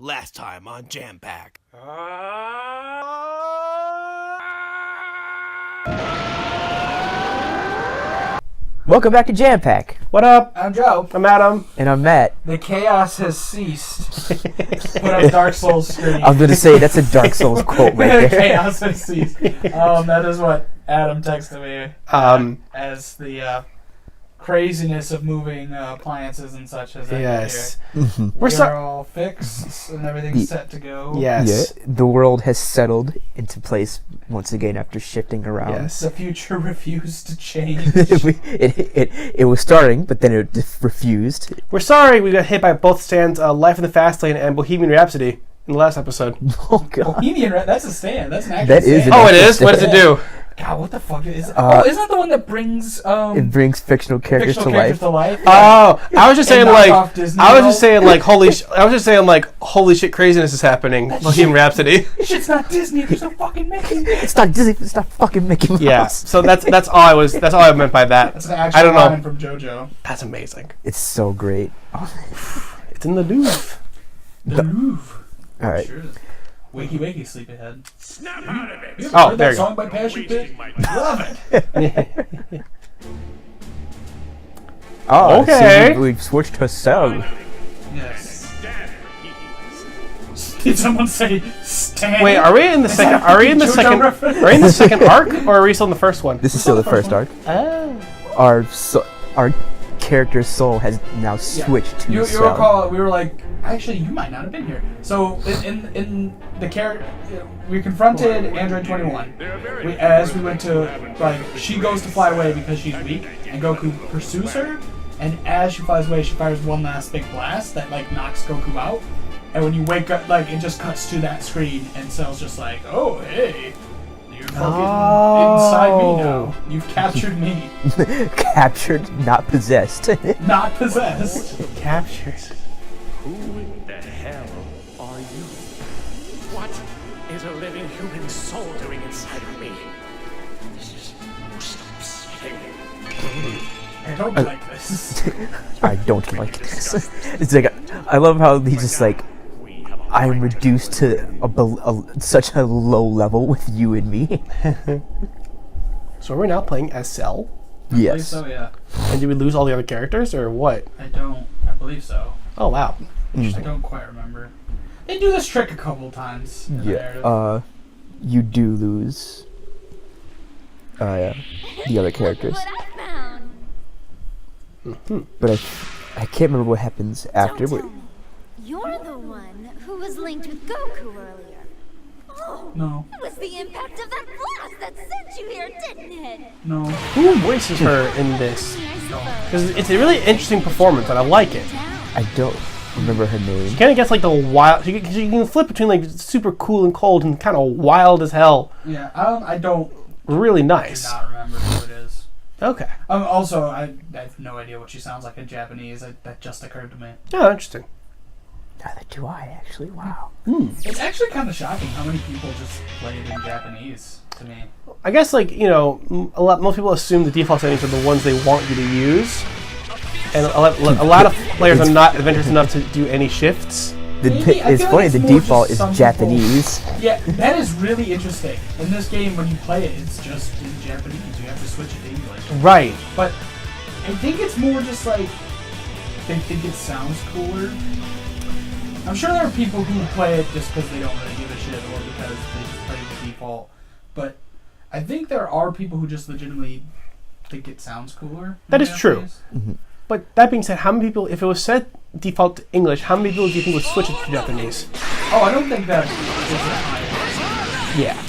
Last time on Jam Pack. Welcome back to Jam Pack. What up? I'm Joe. I'm Adam. And I'm Matt. The chaos has ceased. Put up Dark Souls screen. I was going to say, that's a Dark Souls quote right there. Chaos has ceased. That is what Adam texted me as the craziness of moving appliances and such as Yes. We're all fixed and everything's set to go. Yes. Yeah, the world has settled into place once again after shifting around. Yes. The future refused to change. it was starting, but then it refused. We're sorry we got hit by both stands, Life in the Fast Lane and Bohemian Rhapsody in the last episode. Oh, God. Bohemian, that's a stand. That's an actual That is stand. an Oh, it is? What does it do? God, what the fuck is it? Isn't that the one that brings It brings fictional characters to life. Oh, I was just saying holy shit, craziness is happening. Bohemian Rhapsody. Shit's not Disney. There's no fucking Mickey. It's not Disney. It's not fucking Mickey Mouse. Yeah. So that's all I meant by that. That's an actual I don't know. line from JoJo. That's amazing. It's so great. It's in the Louvre. The Louvre. All right. Sure. Wakey, wakey, sleepyhead. Snap out of it. Oh, Heard there that you go. song by Passion Pit? Love it. Oh, Okay. So we've switched to song. Yes. Stand for equals. Did someone say stand? Wait, are we in the second? Are we in the second? Are we in the second arc, or are we still in the first one? This is still the first arc. Oh. Our character's soul has now switched to You sound. recall, we were like, actually, you might not have been here. So, in the character, we confronted Android 21. As we went to, she goes to fly away because she's weak, and Goku pursues her, and as she flies away, she fires one last big blast that, knocks Goku out. And when you wake up, it just cuts to that screen, and Cell's just like, oh, hey, you're fucking inside me now. You've captured me. Captured, not possessed. Not possessed. Captured. Who the hell are you? What is a living human soul doing inside of me? This is most upsetting. I don't like this. I don't like this. It's like, I love how he's just like, I'm reduced to such a low level with you and me. So we're now playing as Cell, I believe Yes. so, yeah. and did we lose all the other characters, or what? I believe so. Oh wow. I don't quite remember. They do this trick a couple times in the narrative. Yeah. You do lose. The other characters, What I found. but I can't remember what happens after. Don't tell me. You're the one who was linked with Goku earlier. Oh, No. it was the impact of that blast that sent you here, didn't it? No. Who voices her in this? I suppose. Because it's a really interesting performance, and I like it. I don't remember her name. Kind of gets the wild. She can flip between super cool and cold and kind of wild as hell. Yeah, I don't Really do nice. not remember who it is. Okay. Also, I have no idea what she sounds like in Japanese. That just occurred to me. Oh, interesting. Neither do I, actually. Wow. It's actually kind of shocking how many people just play it in Japanese, to me. I guess most people assume the default settings are the ones they want you to use, and a lot of players are not adventurous enough to do any shifts. Maybe, I It's feel funny, like the it's more default just is some people- Japanese. Yeah, that is really interesting. In this game, when you play it, it's just in Japanese. You have to switch it to English. Right. But I think it's more just they think it sounds cooler. I'm sure there are people who play it just because they don't really give a shit or because they just play the default. But I think there are people who just legitimately think it sounds cooler. That in is true. Japanese. But that being said, how many people, if it was set default to English, how many people do you think would switch it to Japanese? Oh, I don't think that is a Yeah.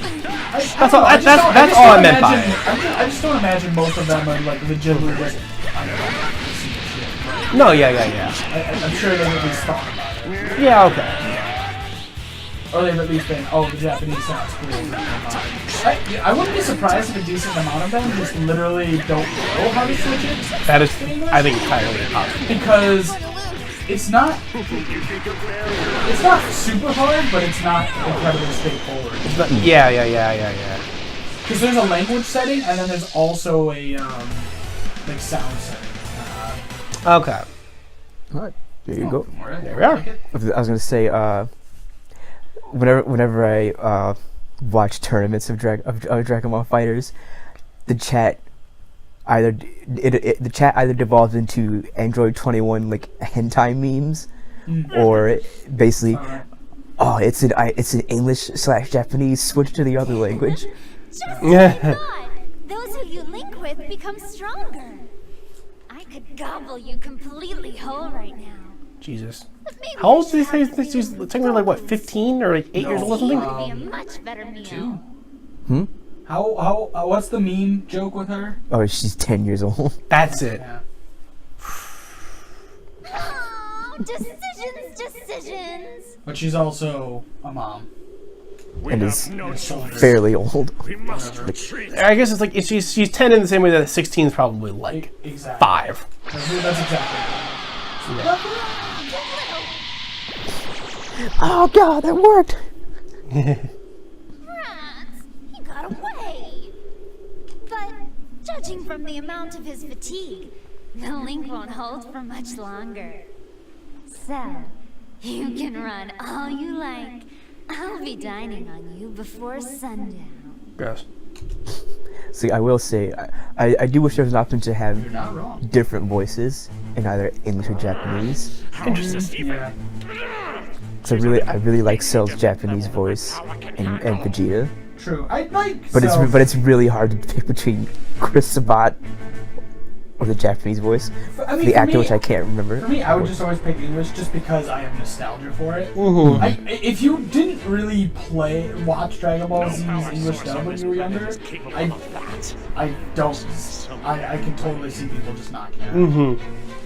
That's all- that's all I meant by it. I just don't imagine most of them are legitimately just. I don't know, see the shit. No, yeah. I'm sure they've at least thought about it. Yeah, okay. Or they've at least been, the Japanese sounds cool. I wouldn't be surprised if a decent amount of them just literally don't know how to switch it. That is, I think, entirely possible. Because it's not super hard, but it's not incredibly straightforward. Yeah. Because there's a language setting, and then there's also a sound setting. Okay. Alright, there you go. Alright, There we are. like it. I was gonna say, whenever I watch tournaments of Dragon Ball Fighters, the chat either devolves into Android 21 like hentai memes, or basically, oh, it's an English/Japanese, switch to the other language. God, those who you link with become stronger. I could gobble you completely whole right now. Jesus. But maybe How old I is should this? She's technically like what, 15 or like 8 years old or He something? would be a much better meal. 2. How what's the meme joke with her? Oh, she's 10 years old. That's it. Yeah. Oh, decisions. But she's also a mom. And is Shoulders. fairly old. We must retreat. I guess it's like she's 10 in the same way that 16 is probably like Exactly. 5. That's exactly Oh god, that worked! Rats, he got away. But judging from the amount of his fatigue, the link won't hold for much longer. So, you can run all you like. I'll be dining on you before sundown. Yes. See, I will say, I do wish there was an option to have You're not wrong. different voices in either English or Japanese. Interesting. Yeah. So I really like Cell's Japanese voice and Vegeta, True. I like. but so, it's really hard to pick between Chris Sabat or the Japanese voice, I mean, the for actor me- which I can't remember. For me, I would just always pick English just because I have nostalgia for it. Mm-hmm. If you didn't really watch Dragon Ball Z's English dub when you were younger, I can totally see people just not caring.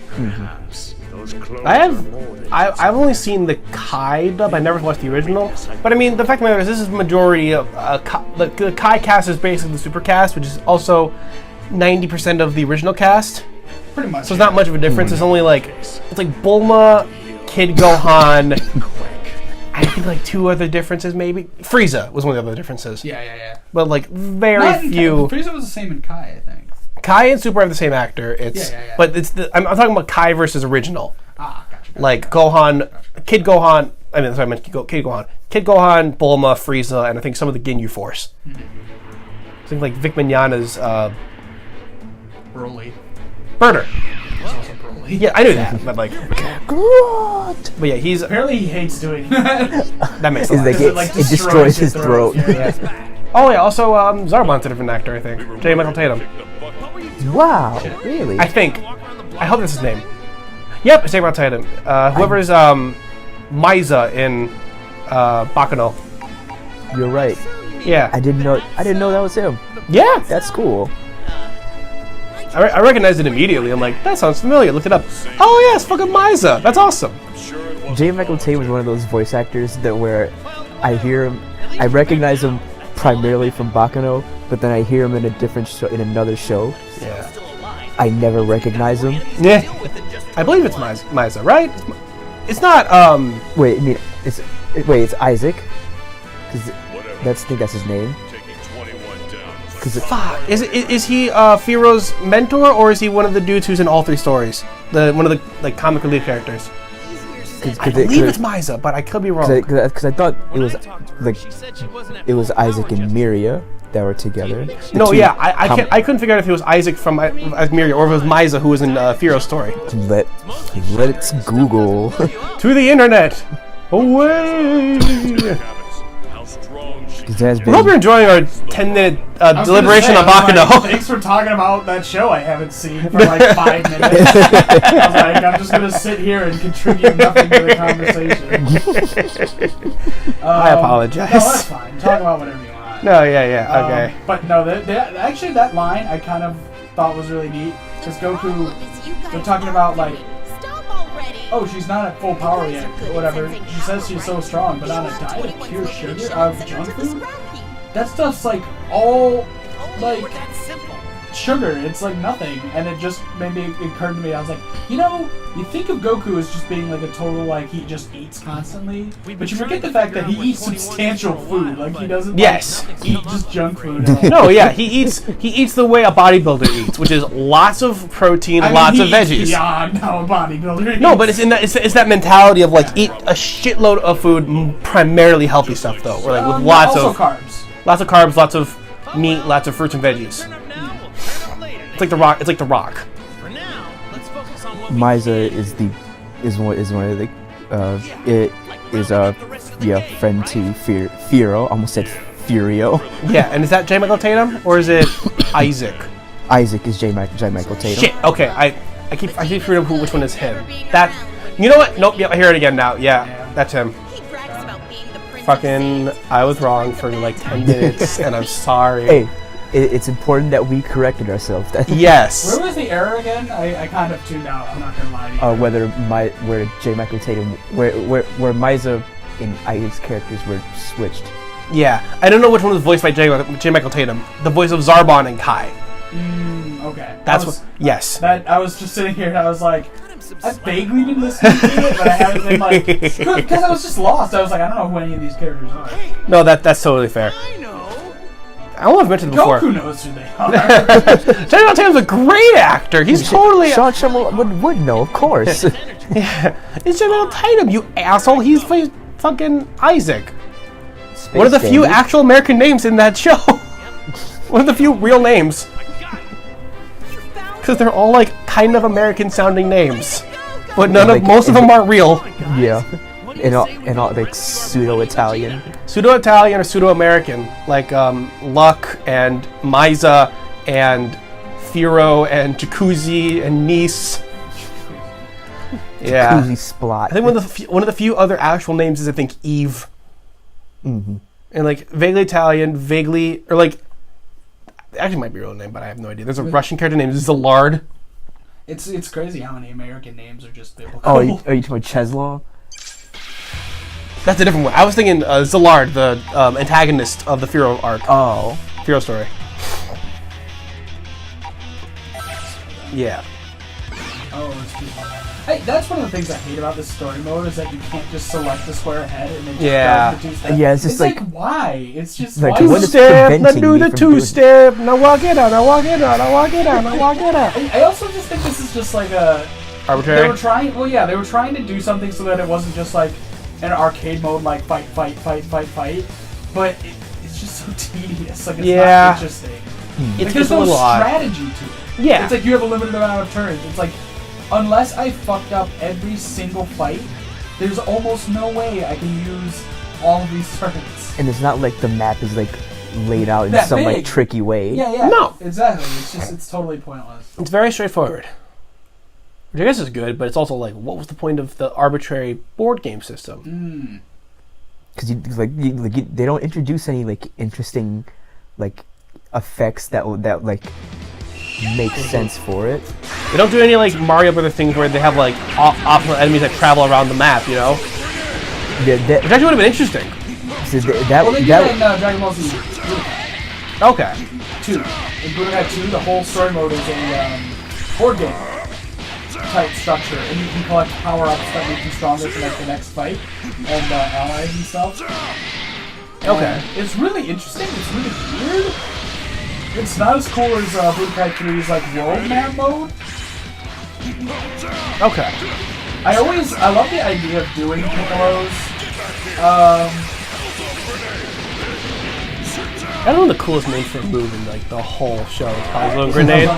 Perhaps those clothes I've only seen the Kai dub. I never watched the original. But I mean, the fact of the matter is, this is majority of the Kai cast is basically the super cast, which is also 90% of the original cast. Pretty much. So it's not much of a difference. It's only like Bulma, Kid Gohan. I think like 2 other differences maybe. Frieza was one of the other differences. Yeah. But like very Not in few. Kai. Frieza was the same in Kai, I think. Kai and Super have the same actor. It's Yeah. but it's I'm talking about Kai versus original. Ah, gotcha. Like Gohan, Kid Gohan. I mean, sorry, I meant Kid Gohan. Kid Gohan, Bulma, Frieza, and I think some of the Ginyu Force. I think like Vic Mignogna's Broly. Burner. He's also Broly. Yeah, I knew that, but like, but yeah, he's Apparently he hates doing that. that makes Is sense. like it destroys his throat. Yeah. Oh yeah, also Zarbon's a different actor, I think. J. Michael Tatum. Wow, really? I think. I hope that's his name. Yep, it's J. Michael Tatum. Whoever's Maiza in Baccano. You're right. Yeah. I didn't know that was him. Yeah. That's cool. I recognized it immediately. I'm like, that sounds familiar. Looked it up. Oh yeah, it's fucking Maiza. That's awesome. J. Michael Tatum was one of those voice actors that where I hear him, I recognize him primarily from Baccano, but then I hear him in a different show, in another show. Yeah. I never recognize him. Yeah. I believe it's Maiza, right? It's not. Wait, I mean, it's Isaac, because I think that's his name. Fuck. Is he Firo's mentor, or is he one of the dudes who's in all 3 stories? One of the like comic relief characters. I believe it's Maiza, but I could be wrong. Because I thought it was Isaac and Miria that were together. No, yeah, I couldn't figure out if it was Isaac from Miria or if it was Maiza who was in Firo's story. Let's Google. To the internet, away. I I hope you're enjoying our 10-minute deliberation on Baccano. Thanks for talking about that show I haven't seen for like 5 minutes. I was like, I'm just gonna sit here and contribute nothing to the conversation. I apologize. No, that's fine. Talk about whatever you want. No, yeah, okay. But no, actually that line I kind of thought was really neat because Goku, they're talking about like, oh, she's not at full power yet, or whatever. She says she's so strong, but on a diet of pure sugar, of junk food? That stuff's like all, like, sugar. It's like nothing. And it just made me, it occurred to me, I was like, you know, you think of Goku as just being like a total, like, he just eats constantly, but you forget the fact that he eats substantial food. Like, he doesn't like, eat just junk food at all. No, yeah, he eats the way a bodybuilder eats, which is lots of protein, lots of veggies. Beyond how a bodybuilder eats. No, but it's in that it's that mentality of like eat a shitload of food, primarily healthy stuff though, or like with lots also of carbs, lots of meat, lots of fruits and veggies. It's like the Rock. It's like the Rock. For now, let's focus on what Misa is one of the it is a friend to Firo. Almost said Furio. Yeah, and is that J. Michael Tatum or is it Isaac? Isaac is J. Michael Tatum. Shit. Okay, I keep forgetting which one is him. That. You know what? Nope. Yep. I hear it again now. Yeah, that's him. Fucking. I was wrong for like 10 minutes, and I'm sorry. Hey. It's important that we corrected ourselves. Yes. Where was the error again? I kind of tuned out. I'm not gonna lie to you. Where J. Michael Tatum, where Misa and Isaac's characters were switched. Yeah, I don't know which one was voiced by J. Michael Tatum. The voice of Zarbon and Kai. Okay. That's Yes. That I was just sitting here and I was like, I vaguely been listening to it, but I haven't been like, because I was just lost. I was like, I don't know who any of these characters are. No, that's totally fair. I don't know if I've mentioned it before. Goku knows who they are. J. Michael Tatum's a great actor. He's totally. Sean Schummel would know, of course. Yeah, it's J. Michael Tatum, you asshole. He's fucking Isaac. Space One of the few Dandy. actual American names in that show. One of the few real names. Because they're all like kind of American sounding names, but most of them aren't real. Yeah, and all like pseudo-Italian. Pseudo-Italian or pseudo-American, like Luck and Misa and Firo and Jacuzzi and Nice. Yeah. Jacuzzi Splot. I think one of the few other actual names is I think Eve. Mm-hmm. And like vaguely Italian, vaguely or like actually might be a real name, but I have no idea. There's a Russian character named Zalard. It's crazy how many American names are just biblical. Oh, are you talking about Cheslaw? That's a different one. I was thinking Zalard, the antagonist of the Firo arc. Oh. Firo story. Yeah. Oh, it's beautiful. Hey, that's one of the things I hate about this story mode is that you can't just select the square ahead and then just go to the two-step. Yeah, it's just like why? It's just like, why what is is it? Step, now preventing do me the from doing two-step, now walk it out, now walk it out, now walk it out, now walk it out. I also just think this is just like a Arbitrary? They were trying. Well, yeah, they were trying to do something so that it wasn't just like an arcade mode, like fight. But it's just so tedious. Like it's not interesting. It's There's a no little odd. strategy to it. Yeah. It's like you have a limited amount of turns. It's like unless I fucked up every single fight, there's almost no way I can use all of these turns. And it's not like the map is like laid out in That some big. like tricky way. Yeah. No. Exactly. It's totally pointless. It's very straightforward. Which I guess is good, but it's also like, what was the point of the arbitrary board game system? Because they don't introduce any like interesting like effects that like make sense for it. They don't do any like Mario Brothers things where they have like optional enemies that travel around the map, you know? Which Which actually would have been interesting. Well, they did that in Dragon Ball Z. Budokai Okay. 2. In Budokai 2, the whole story mode is a board game type structure, and you can collect power-ups that make you stronger for like the next fight, and allies and stuff. Okay. It's really interesting. It's really weird. It's not as cool as Budokai 3's like world map mode. Okay. I love the idea of doing Piccolo's. I don't know the coolest name for a move in like the whole show. It's probably Zone Grenade.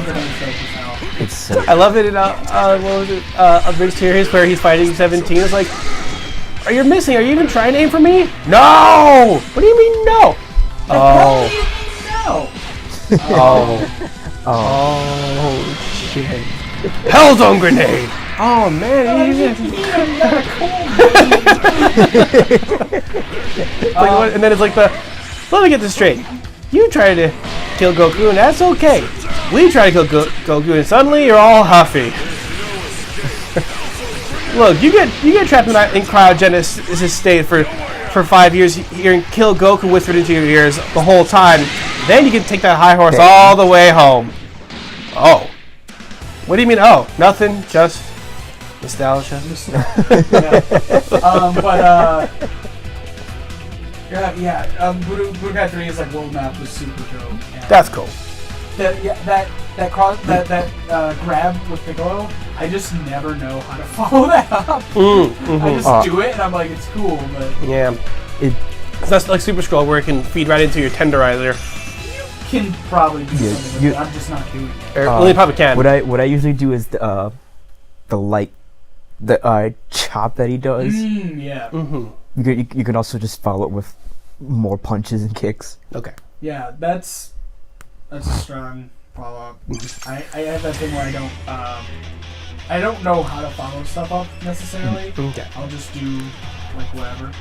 it's so I love it in what was it? A big series where he's fighting 17. It's like, are you missing? Are you even trying to aim for me? No! What do you mean no? No. Oh shit! Hellzone Grenade! Oh man, and then it's like let me get this straight. You try to kill Goku and that's okay. We try to kill Goku and suddenly you're all huffy. Look, you get trapped in cryogenesis state for 5 years hearing kill Goku whispered into your ears the whole time. Then you can take that high horse all the way home. Oh. What do you mean? Oh, nothing. Just nostalgia. Budokai 3 is like world map was super dope. And That's cool. That grab with Piccolo, I just never know how to follow that up. I just do it and I'm like, it's cool, but Yeah. It's not like Super Scroll where it can feed right into your tenderizer. can probably do something with you- it. I'm just not doing it. Or well, you probably can. What I usually do is the chop that he does. Yeah. You can also just follow it with more punches and kicks. Okay. Yeah, that's a strong follow-up. I have that thing where I don't know how to follow stuff up necessarily. Okay. I'll just do like whatever.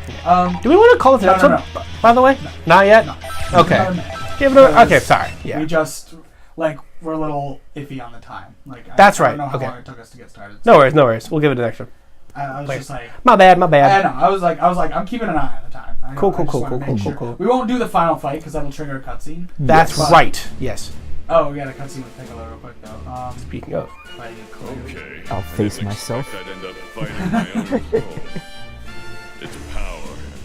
Do we want to call it an No, no, episode? By the way, not yet. No. Okay. Not a minute. Give it a, okay. Sorry. Yeah. We just we're a little iffy on the time. That's I right, don't know how okay. long it took us to get started. No worries. No worries. We'll give it an extra. I was just like, My bad. My I bad. know. I was like, I'm keeping an eye on the time. I Cool, just cool, wanna cool, make cool, sure. cool. We won't do the final fight because that'll trigger a cutscene. That's But- right. Yes. Oh, we got a cutscene with Piccolo real quick though. Speaking of. Fighting Chloe. Okay. I'll face myself. I'd end up fighting my own foe. Its power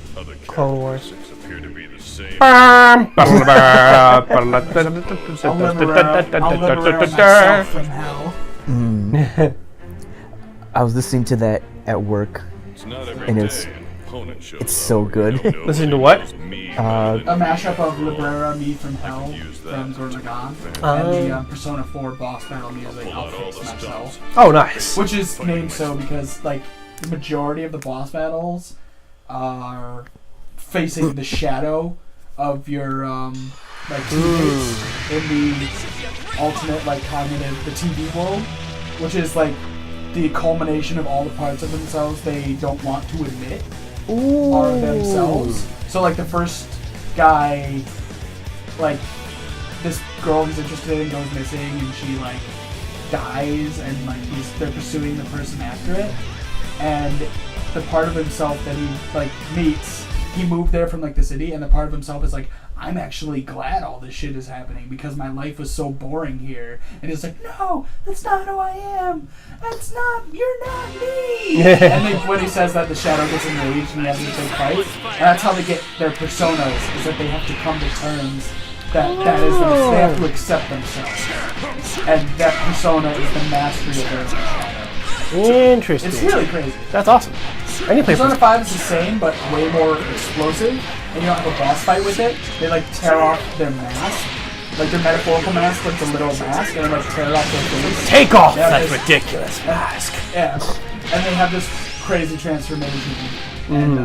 and other Clone Wars. characteristics appear to be the same. I'll liberate myself from hell. I was listening to that at work. It's not every And day it's- an opponent shows it's up. so good. Don't know Listen to if what? it's me, Uh, A mashup of Librera, Me from Hell, use that from to Gurren defend Lagann, and the Persona 4 boss battle music, pull I'll out all Face the Myself. stops. Oh, nice. Which is named so because, the majority of the boss battles are facing the shadow of your, teammates in the alternate, cognitive, the TV world, which is, the culmination of all the parts of themselves they don't want to admit are themselves. So, the first guy, this girl he's interested in goes missing and she, dies and, they're pursuing the person after it. And the part of himself that he, meets, he moved there from, the city, and the part of himself is, I'm actually glad all this shit is happening because my life was so boring here. And he's like, no, that's not who I am. You're not me. And then when he says that, the shadow gets enraged and he has a big fight. And that's how they get their personas, is that they have to come to terms that is they have to accept themselves. And that persona is the mastery of their shadow. Interesting. It's really crazy. That's awesome. Any place. Persona 5 is the same, but way more explosive, and you don't have a boss fight with it. They tear off their mask, their metaphorical mask, the literal mask, and then tear off their face. Take off Yeah, that it's- ridiculous mask. Yeah, and they have this crazy transformation. And,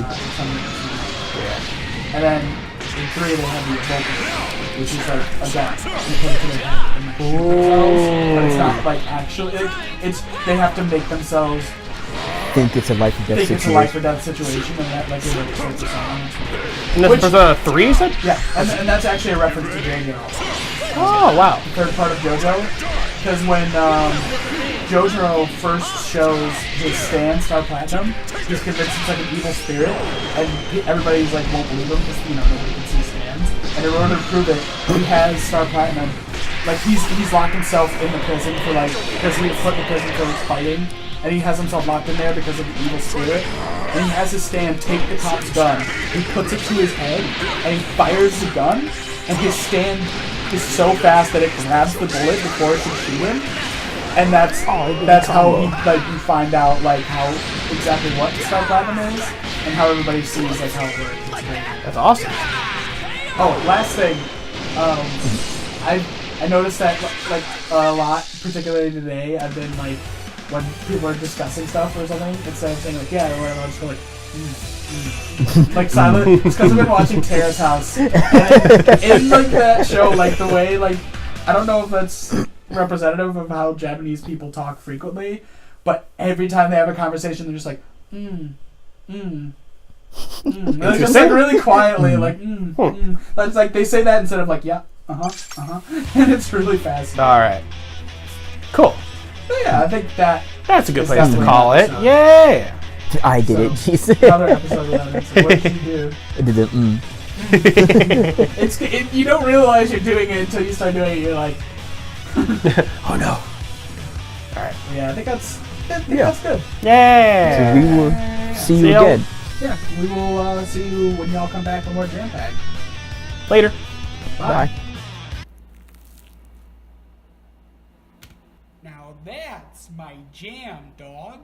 and then in 3 they have the evoker, which is a gun. You put it to their head and shoot themselves, but it's not actually. It's they have to make themselves think it's a life and death think it's a life or situation. death situation, and that is what it's focused on. And that's Which- Persona 3, you said? Yeah, and that's actually a reference to JoJo, Oh, wow. the third part of JoJo, because when JoJo first shows his stand, Star Platinum, he's convinced it's an evil spirit, and everybody's won't believe him because nobody can see stands. And in order to prove it, he has Star Platinum, he's locked himself in the prison for because he was put in the prison for his fighting. And he has himself locked in there because of the evil spirit. And he has his stand take the cop's gun. He puts it to his head, and he fires the gun. And his stand is so fast that it grabs the bullet before it can shoot him. And that's how he you find out how exactly what Star Platinum is, and how everybody sees how it works. It's great. That's awesome. Oh, last thing. I noticed that a lot, particularly today. I've been when people are discussing stuff or something, instead of saying yeah or whatever, I'll just go silent. It's because I've been watching Terrace House. And in that show, the way I don't know if that's representative of how Japanese people talk frequently, but every time they have a conversation, they're just just really quietly, That's they say that instead of yeah, and it's really fast. All right. Cool. But yeah, I think That's a good It's place to definitely call an it. episode. Yeah. I did it. Jesus. another episode of that. So what did you do? I did it. You don't realize you're doing it until you start doing it. You're like, Oh no. Yeah, I think that's good. Yeah. So we will see you See ya. again. Yeah, we will see you when y'all come back for more Jam Pack. Later. Bye. Now that's my jam, dog.